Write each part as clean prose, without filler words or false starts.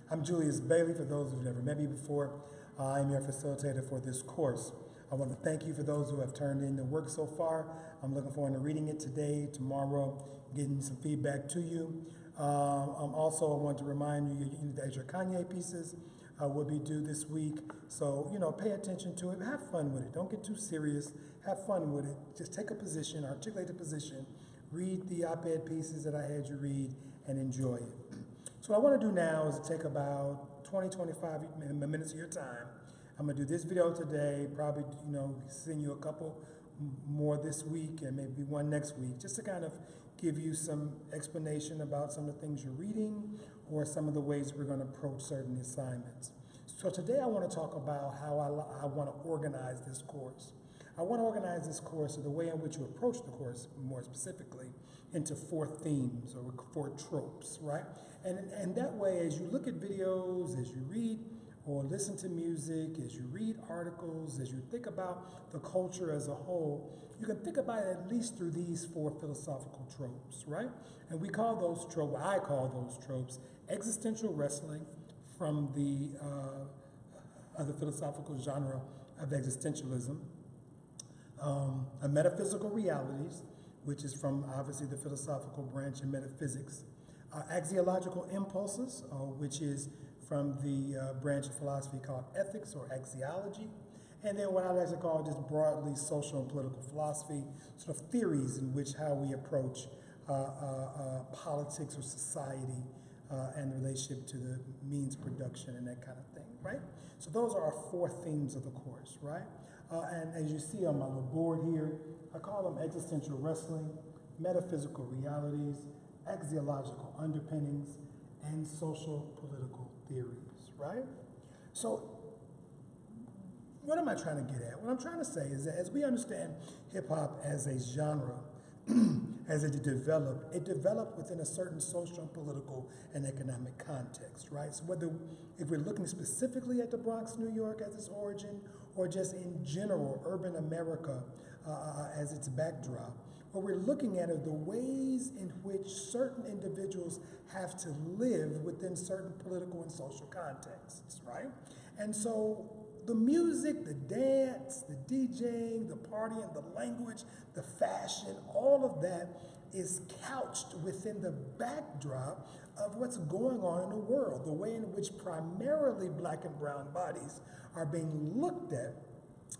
I'm Julius Bailey. For those who've never met me before, I'm your facilitator for this course. I want to thank you for those who have turned in their work so far. I'm looking forward to reading it today, tomorrow, getting some feedback to you. Also, I want to remind you that your Kanye pieces will be due this week. So, pay attention to it. Have fun with it. Don't get too serious. Have fun with it. Just take a position, articulate a position, read the op-ed pieces that I had you read, and enjoy it. So what I want to do now is take about 20, 25 minutes of your time. I'm going to do this video today, probably, send you a couple more this week and maybe one next week, just to kind of give you some explanation about some of the things you're reading or some of the ways we're going to approach certain assignments. So today I want to talk about how I want to organize this course. I want to organize this course, or the way in which you approach the course more specifically, into 4 themes or 4 tropes, right? And that way, as you look at videos, as you read or listen to music, as you read articles, as you think about the culture as a whole, you can think about it at least through these 4 philosophical tropes, right? And we call those tropes, I call those tropes, existential wrestling from the other philosophical genre of existentialism, a metaphysical realities, which is from obviously the philosophical branch of metaphysics, axiological impulses, which is from the branch of philosophy called ethics or axiology, and then what I like to call just broadly social and political philosophy, sort of theories in which how we approach politics or society and the relationship to the means production and that kind of thing, right? So those are our 4 themes of the course, right? And as you see on my little board here, I call them existential wrestling, metaphysical realities, axiological underpinnings, and social political theories, right? So what am I trying to get at? What I'm trying to say is that as we understand hip-hop as a genre, as it developed within a certain social and political and economic context, right? So if we're looking specifically at the Bronx, New York as its origin, or just in general, urban America as its backdrop, what we're looking at are the ways in which certain individuals have to live within certain political and social contexts, right? And so the music, the dance, the DJing, the partying, the language, the fashion, all of that is couched within the backdrop of what's going on in the world, the way in which primarily black and brown bodies are being looked at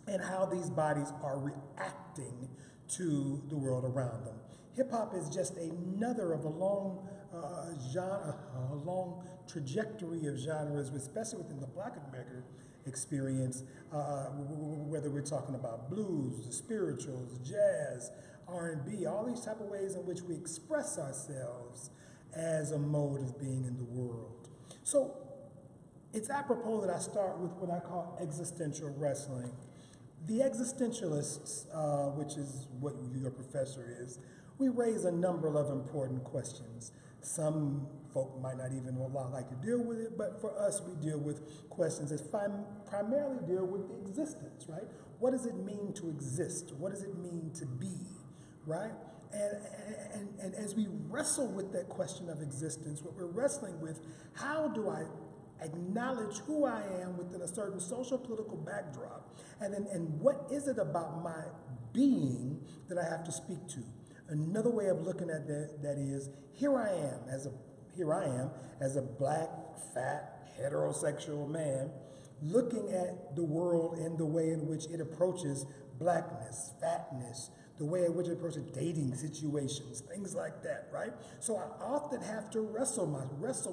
and how these bodies are reacting to the world around them. Hip-hop is just another of a long a long trajectory of genres, especially within the black American experience, whether we're talking about blues, spirituals, jazz, R&B, all these type of ways in which we express ourselves as a mode of being in the world. So it's apropos that I start with what I call existential wrestling. The existentialists, which is what your professor is, we raise a number of important questions. Some folk might not even like to deal with it, but for us, we deal with questions that primarily deal with the existence, right? What does it mean to exist? What does it mean to be, right? And as we wrestle with that question of existence, what we're wrestling with, how do I acknowledge who I am within a certain social political backdrop, and what is it about my being that I have to speak to? Another way of looking at that is, here I am as a black, fat, heterosexual man, looking at the world in the way in which it approaches blackness, fatness, the way in which it approaches dating situations, things like that, right? So I often have to wrestle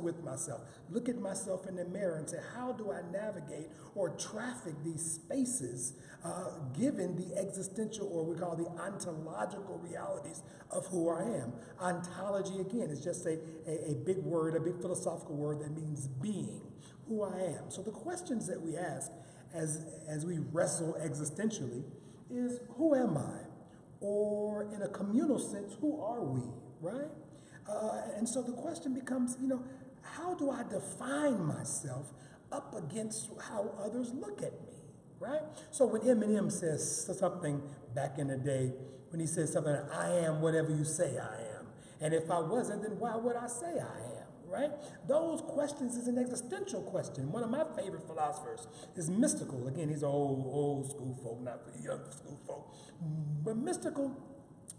with myself, look at myself in the mirror and say, how do I navigate or traffic these spaces given the existential, or we call the ontological realities of who I am? Ontology, again, is just a big word, a big philosophical word that means being, who I am. So the questions that we ask as we wrestle existentially is, who am I? Or in a communal sense, who are we, right? And so the question becomes, how do I define myself up against how others look at me, right? So when Eminem says something back in the day, when he says something, I am whatever you say I am. And if I wasn't, then why would I say I am, right? Those questions is an existential question. One of my favorite philosophers is Mystical. Again, he's old school folk, not the young school folk. But Mystical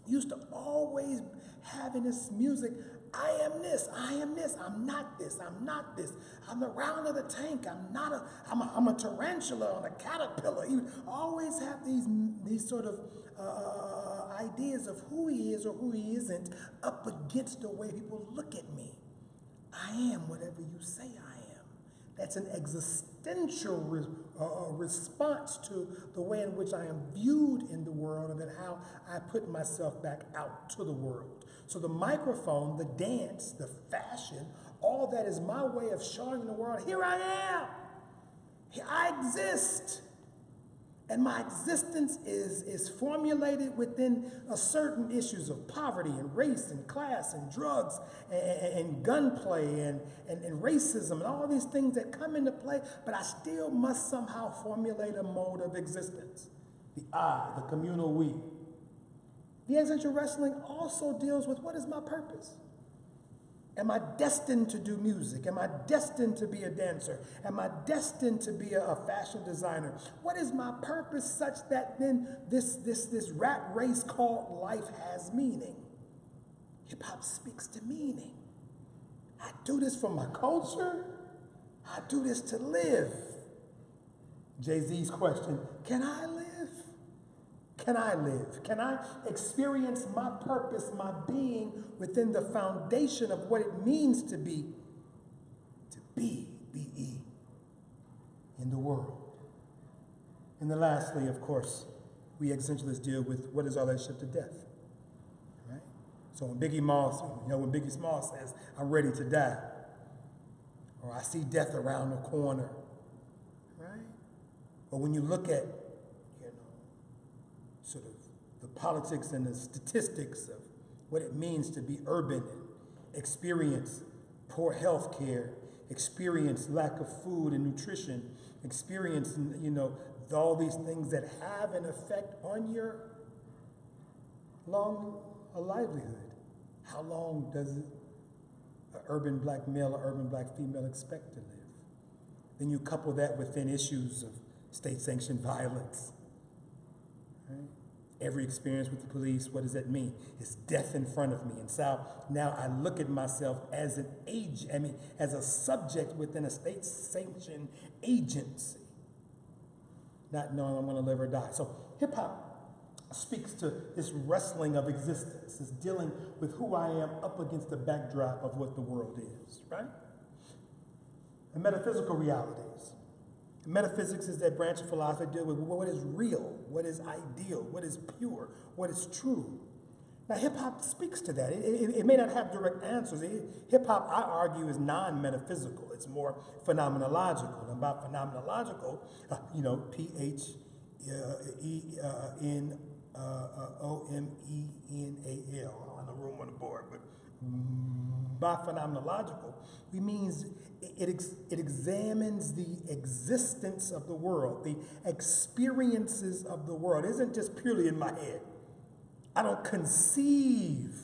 used to always have in his music, I am this, I'm not this, I'm not this. I'm the round of the tank, I'm a tarantula on a caterpillar. He would always have these sort of ideas of who he is or who he isn't up against the way people look at me. I am whatever you say I am. That's an existential response to the way in which I am viewed in the world and then how I put myself back out to the world. So the microphone, the dance, the fashion, all that is my way of showing the world, here I am. I exist. And my existence is formulated within a certain issues of poverty and race and class and drugs and gunplay and racism and all these things that come into play, but I still must somehow formulate a mode of existence. The I, the communal we. The existential wrestling also deals with what is my purpose? Am I destined to do music? Am I destined to be a dancer? Am I destined to be a fashion designer? What is my purpose such that then this rat race called life has meaning? Hip hop speaks to meaning. I do this for my culture. I do this to live. Jay-Z's question, can I live? Can I live? Can I experience my purpose, my being within the foundation of what it means to be, B-E, in the world? And then lastly, of course, we existentialists deal with what is our relationship to death, right? So when Biggie Smalls says, I'm ready to die, or I see death around the corner, right? Or when you look at sort of the politics and the statistics of what it means to be urban and experience poor health care, experience lack of food and nutrition, experience, all these things that have an effect on your livelihood. How long does an urban black male or urban black female expect to live? Then you couple that within issues of state-sanctioned violence. Right? Every experience with the police, what does that mean? It's death in front of me. And so now I look at myself as as a subject within a state-sanctioned agency, not knowing I'm going to live or die. So hip-hop speaks to this wrestling of existence, this dealing with who I am up against the backdrop of what the world is, right? The metaphysical realities. Metaphysics is that branch of philosophy that deals with what is real, what is ideal, what is pure, what is true. Now, hip-hop speaks to that. It may not have direct answers. Hip-hop, I argue, is non-metaphysical. It's more phenomenological. And by phenomenological, P-H-E-N-O-M-E-N-A-L. On the room on the board, but by phenomenological, it means it examines the existence of the world, the experiences of the world. It isn't just purely in my head. I don't conceive,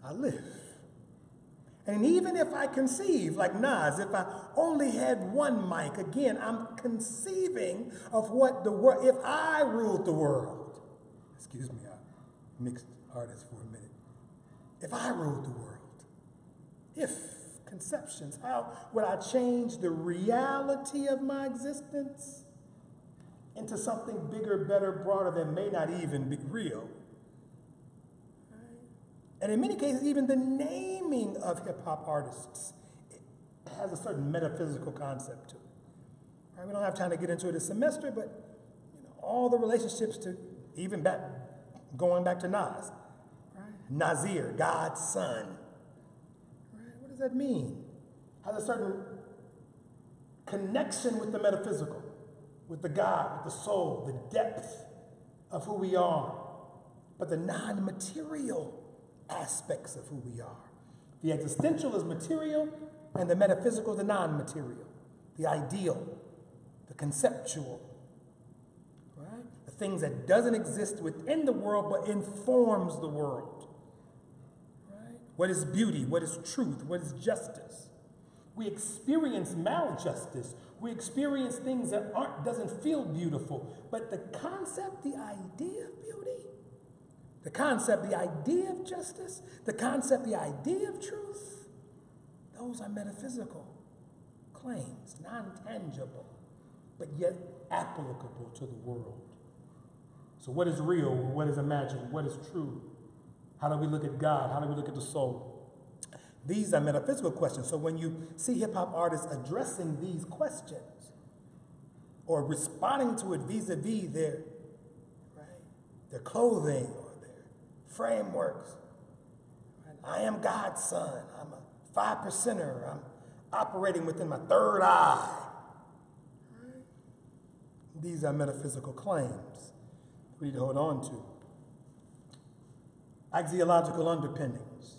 I live. And even if I conceive, like Nas, if I only had one mic, again, I'm conceiving of what the world, if I ruled the world. Excuse me, I mixed artists for a minute. If I ruled the world, if conceptions, how would I change the reality of my existence into something bigger, better, broader that may not even be real? Right? And in many cases, even the naming of hip-hop artists has a certain metaphysical concept to it. Right? We don't have time to get into it this semester, but all the relationships to even going back to Nas. Nazir, God's son. Right? What does that mean? Has a certain connection with the metaphysical, with the God, with the soul, the depth of who we are, but the non-material aspects of who we are. The existential is material, and the metaphysical is the non-material, the ideal, the conceptual, right? The things that doesn't exist within the world, but informs the world. What is beauty? What is truth? What is justice? We experience maljustice. We experience things that doesn't feel beautiful. But the concept, the idea of beauty, the concept, the idea of justice, the concept, the idea of truth, those are metaphysical claims, non-tangible, but yet applicable to the world. So what is real? What is imagined? What is true? How do we look at God? How do we look at the soul? These are metaphysical questions. So when you see hip-hop artists addressing these questions or responding to it vis-a-vis their clothing or their frameworks, right? I am God's son. I'm a 5%er. I'm operating within my third eye. Right? These are metaphysical claims we need to hold on to. Axiological underpinnings.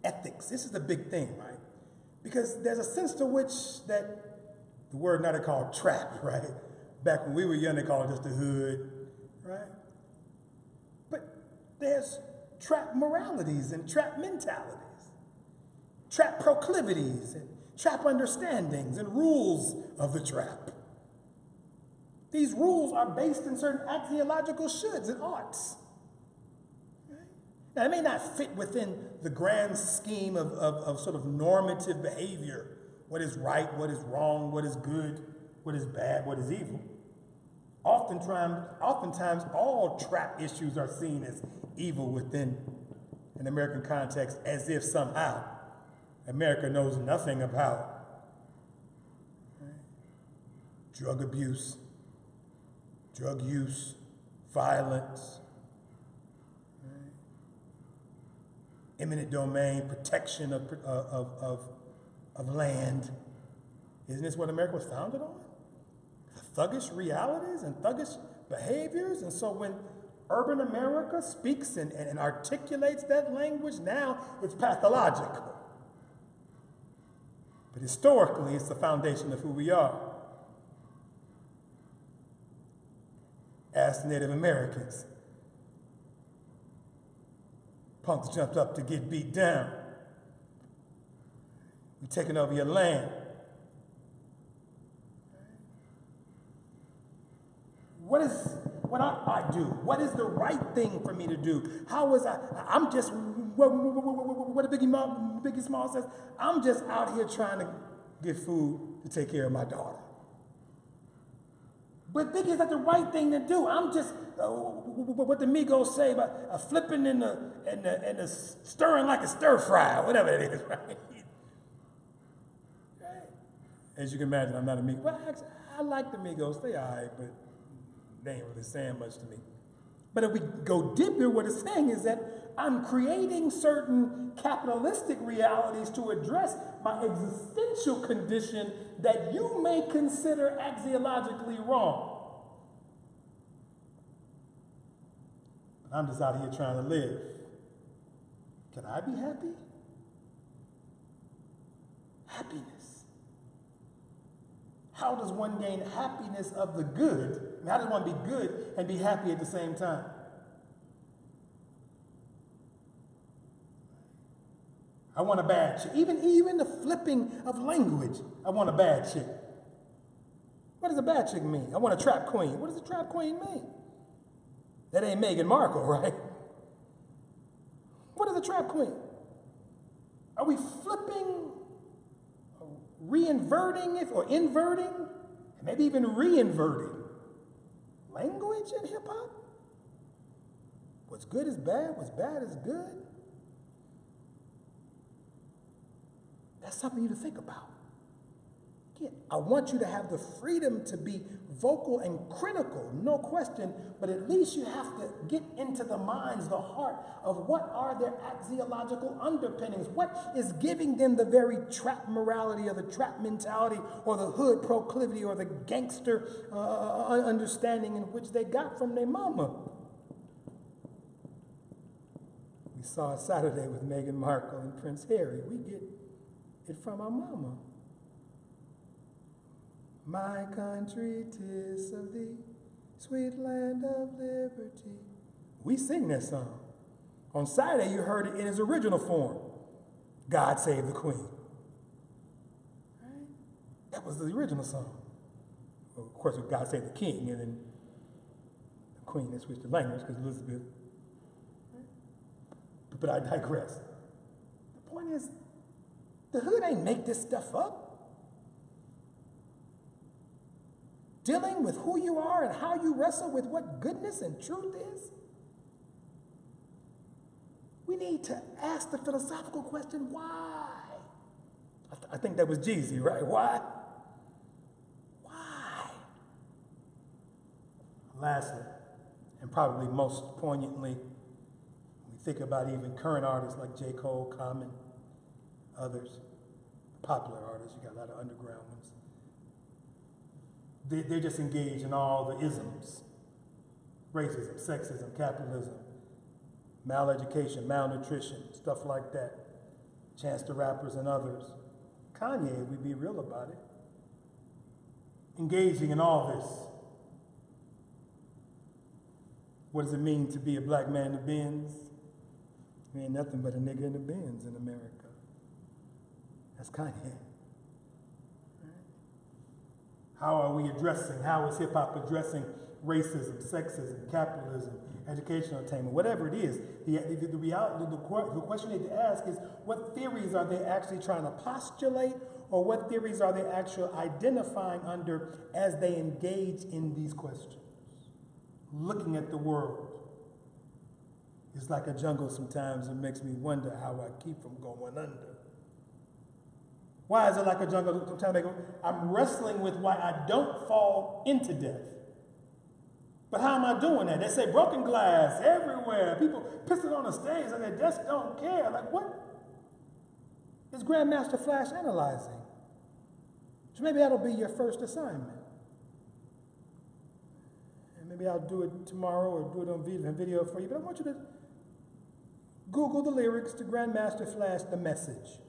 Ethics, this is the big thing, right? Because there's a sense to which that the word now they call trap, right? Back when we were young, they called it just the hood, right? But there's trap moralities and trap mentalities, trap proclivities and trap understandings and rules of the trap. These rules are based in certain axiological shoulds and oughts. Now, it may not fit within the grand scheme of sort of normative behavior. What is right, what is wrong, what is good, what is bad, what is evil. Oftentimes, all trap issues are seen as evil within an American context, as if somehow America knows nothing about drug abuse, drug use, violence, eminent domain, protection of land. Isn't this what America was founded on? Thuggish realities and thuggish behaviors. And so when urban America speaks and articulates that language, now it's pathological. But historically, it's the foundation of who we are. As Native Americans, punks jumped up to get beat down. We're taking over your land. What ought I do? What is the right thing for me to do? How is I'm just, what Biggie Small says, I'm just out here trying to get food to take care of my daughter. But Biggie, is that the right thing to do? I'm just, what the Migos say about flipping and the stirring like a stir fry, whatever it is, right? As you can imagine, I'm not a Migos. Well, actually, I like the Migos. They all right, but they ain't really saying much to me. But if we go deeper, what it's saying is that I'm creating certain capitalistic realities to address my existential condition that you may consider axiologically wrong. But I'm just out here trying to live. Can I be happy? Happiness. How does one gain happiness of the good? I mean, how does one be good and be happy at the same time? I want a bad chick. Even the flipping of language, I want a bad chick. What does a bad chick mean? I want a trap queen. What does a trap queen mean? That ain't Meghan Markle, right? What is a trap queen? Are we flipping, reinverting it, or inverting, and maybe even reinverting language in hip-hop? What's good is bad, what's bad is good. That's something you to think about. Again, I want you to have the freedom to be vocal and critical, no question, but at least you have to get into the minds, the heart of what are their axiological underpinnings. What is giving them the very trap morality or the trap mentality or the hood proclivity or the gangster understanding in which they got from their mama. We saw it Saturday with Meghan Markle and Prince Harry. We get it from our mama. My country, 'tis of thee, sweet land of liberty. We sing that song. On Saturday, you heard it in its original form. God Save the Queen. Right? That was the original song. Well, of course, God Save the King, and then the Queen, they switched the language because Elizabeth. But I digress. The point is, the hood ain't make this stuff up. Dealing with who you are and how you wrestle with what goodness and truth is. We need to ask the philosophical question, why? I think that was Jeezy, right? Why? Why? Lastly, and probably most poignantly, we think about even current artists like J. Cole, Common, others, popular artists, you got a lot of underground ones. They're just engaged in all the isms. Racism, sexism, capitalism, maleducation, malnutrition, stuff like that. Chance the Rappers and others. Kanye, we be real about it. Engaging in all this. What does it mean to be a black man in the Benz? It ain't nothing but a nigga in the Benz in America. That's Kanye. How are we addressing, how is hip hop addressing racism, sexism, capitalism, educational attainment, whatever it is? The question you need to ask is, what theories are they actually trying to postulate, or what theories are they actually identifying under as they engage in these questions? Looking at the world. It's like a jungle sometimes. It makes me wonder how I keep from going under. Why is it like a jungle? Sometimes I'm wrestling with why I don't fall into death. But how am I doing that? They say broken glass everywhere. People pissing on the stage and they just don't care. Like, what is Grandmaster Flash analyzing? So maybe that'll be your first assignment. And maybe I'll do it tomorrow or do it on video for you. But I want you to Google the lyrics to Grandmaster Flash, The Message.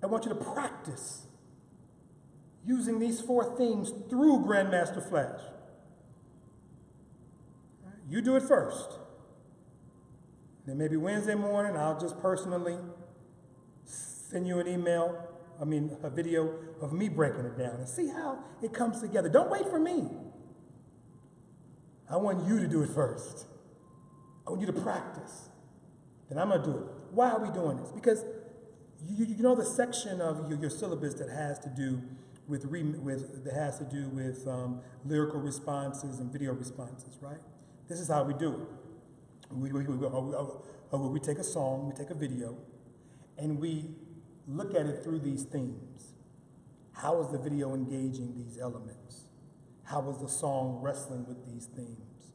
I want you to practice using these 4 themes through Grandmaster Flash. You do it first. Then maybe Wednesday morning, I'll just personally send you a video of me breaking it down and see how it comes together. Don't wait for me. I want you to do it first. I want you to practice. Then I'm going to do it. Why are we doing this? Because you know the section of your syllabus that has to do with lyrical responses and video responses, right? This is how we do it. We take a song, we take a video, and we look at it through these themes. How is the video engaging these elements? How is the song wrestling with these themes,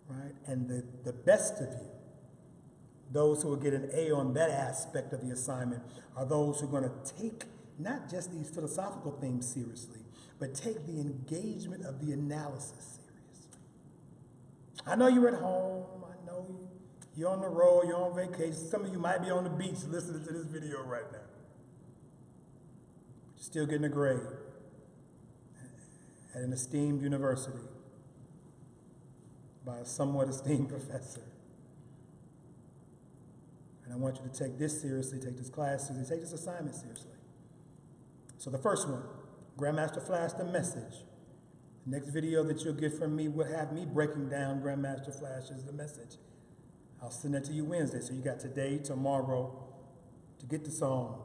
right? And the best of you, those who will get an A on that aspect of the assignment, are those who are going to take not just these philosophical themes seriously, but take the engagement of the analysis seriously. I know you're at home. I know you're on the road. You're on vacation. Some of you might be on the beach listening to this video right now. You're still getting a grade at an esteemed university by a somewhat esteemed professor. And I want you to take this seriously, take this class seriously, take this assignment seriously. So the first one, Grandmaster Flash, The Message. The next video that you'll get from me will have me breaking down Grandmaster Flash's The Message. I'll send that to you Wednesday. So you got today, tomorrow to get the song.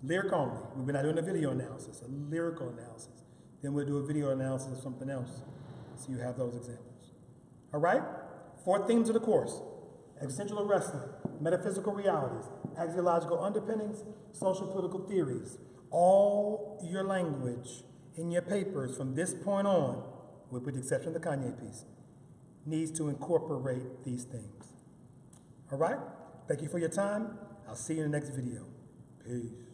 Lyric only. We're not doing a video analysis, a lyrical analysis. Then we'll do a video analysis of something else. So you have those examples. All right? 4 themes of the course. Existential wrestling, metaphysical realities, axiological underpinnings, social political theories. All your language in your papers from this point on, with the exception of the Kanye piece, needs to incorporate these things. All right? Thank you for your time. I'll see you in the next video. Peace.